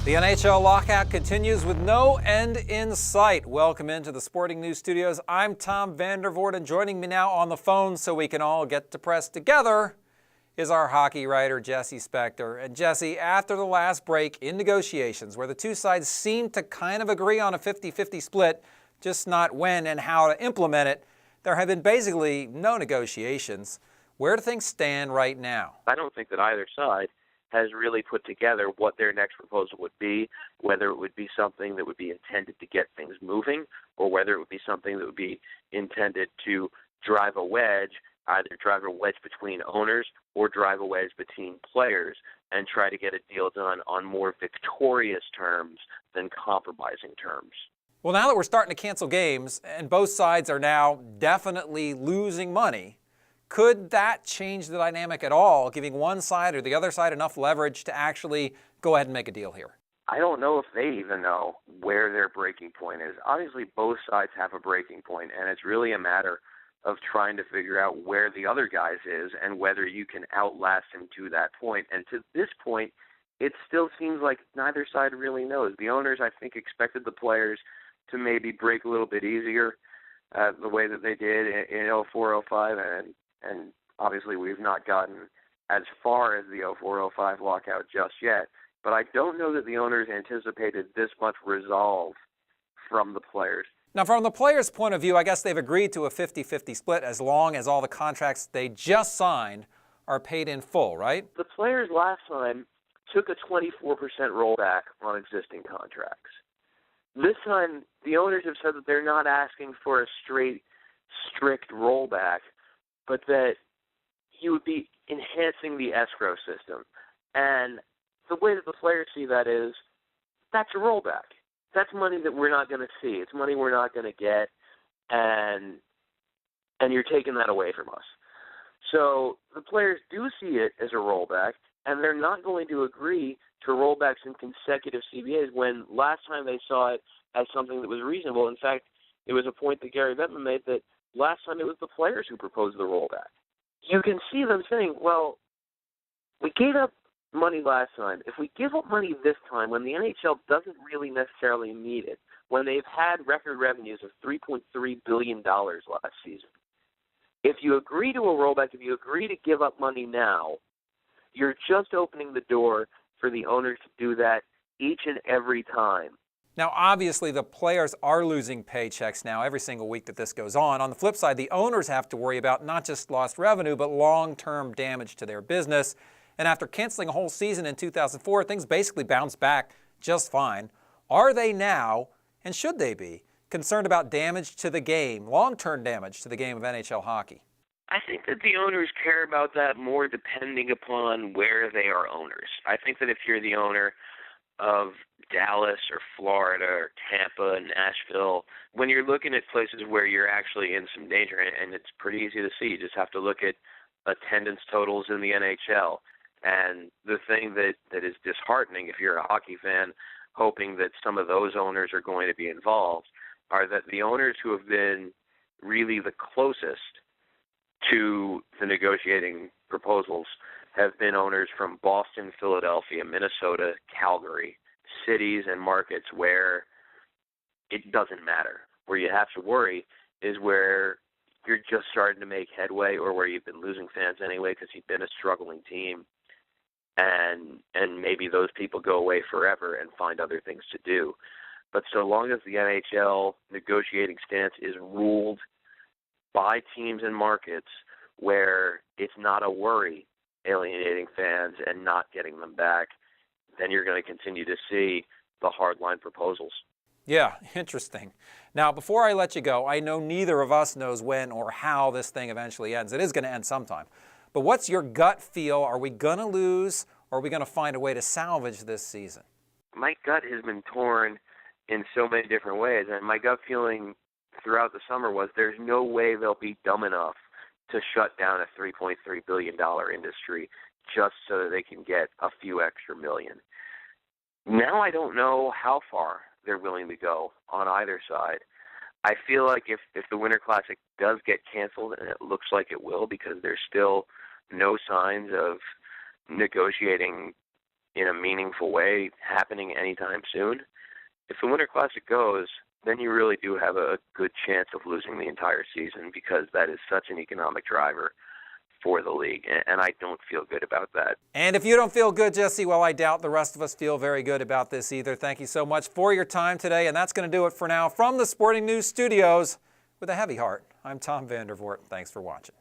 The NHL lockout continues with no end in sight. Welcome into the Sporting News Studios. I'm Tom Vandervoort, and joining me now on the phone so we can all get depressed together is our hockey writer, Jesse Spector. And Jesse, after the last break in negotiations, where the two sides seemed to kind of agree on a 50-50 split, just not when and how to implement it, there have been basically no negotiations. Where do things stand right now? I don't think that either side has really put together what their next proposal would be, whether it would be something that would be intended to get things moving, or whether it would be something that would be intended to drive a wedge, either drive a wedge between owners or drive a wedge between players, and try to get a deal done on more victorious terms than compromising terms. Well, now that we're starting to cancel games, and both sides are now definitely losing money, could that change the dynamic at all, giving one side or the other side enough leverage to actually go ahead and make a deal here? I don't know if they even know where their breaking point is. Obviously, both sides have a breaking point, and it's really a matter of trying to figure out where the other guy's is and whether you can outlast him to that point. And to this point, it still seems like neither side really knows. The owners, I think, expected the players to maybe break a little bit easier the way that they did in 04-05, and obviously we've not gotten as far as the 04-05 lockout just yet. But I don't know that the owners anticipated this much resolve from the players. Now, from the players' point of view, I guess they've agreed to a 50-50 split as long as all the contracts they just signed are paid in full, right? The players last time took a 24% rollback on existing contracts. This time, the owners have said that they're not asking for a strict rollback, but that you would be enhancing the escrow system. And the way that the players see that is, that's a rollback. That's money that we're not going to see. It's money we're not going to get, and you're taking that away from us. So the players do see it as a rollback, and they're not going to agree to rollbacks in consecutive CBAs when last time they saw it as something that was reasonable. In fact, it was a point that Gary Bettman made that last time it was the players who proposed the rollback. You can see them saying, well, we gave up money last time. If we give up money this time when the NHL doesn't really necessarily need it, when they've had record revenues of $3.3 billion last season, if you agree to a rollback, if you agree to give up money now, you're just opening the door for the owners to do that each and every time. Now, obviously, the players are losing paychecks now every single week that this goes on. On the flip side, the owners have to worry about not just lost revenue, but long-term damage to their business. And after canceling a whole season in 2004, things basically bounced back just fine. Are they now, and should they be, concerned about damage to the game, long-term damage to the game of NHL hockey? I think that the owners care about that more depending upon where they are owners. I think that if you're the owner of Dallas or Florida or Tampa, Nashville, when you're looking at places where you're actually in some danger, and it's pretty easy to see, you just have to look at attendance totals in the NHL. And the thing that is disheartening if you're a hockey fan, hoping that some of those owners are going to be involved, are that the owners who have been really the closest to the negotiating proposals have been owners from Boston, Philadelphia, Minnesota, Calgary, cities and markets where it doesn't matter. Where you have to worry is where you're just starting to make headway or where you've been losing fans anyway because you've been a struggling team, and maybe those people go away forever and find other things to do. But so long as the NHL negotiating stance is ruled by teams and markets where it's not a worry alienating fans and not getting them back, then you're going to continue to see the hardline proposals. Yeah, interesting. Now, before I let you go, I know neither of us knows when or how this thing eventually ends. It is going to end sometime. But what's your gut feel? Are we going to lose, or are we going to find a way to salvage this season? My gut has been torn in so many different ways, and my gut feeling throughout the summer was there's no way they'll be dumb enough to shut down a $3.3 billion industry just so that they can get a few extra million. Now I don't know how far they're willing to go on either side. I feel like if the Winter Classic does get canceled, and it looks like it will because there's still no signs of negotiating in a meaningful way happening anytime soon, if the Winter Classic goes, then you really do have a good chance of losing the entire season, because that is such an economic driver for the league, and I don't feel good about that. And if you don't feel good, Jesse, well, I doubt the rest of us feel very good about this either. Thank you so much for your time today, and that's going to do it for now from the Sporting News Studios. With a heavy heart, I'm Tom Vandervoort. Thanks for watching.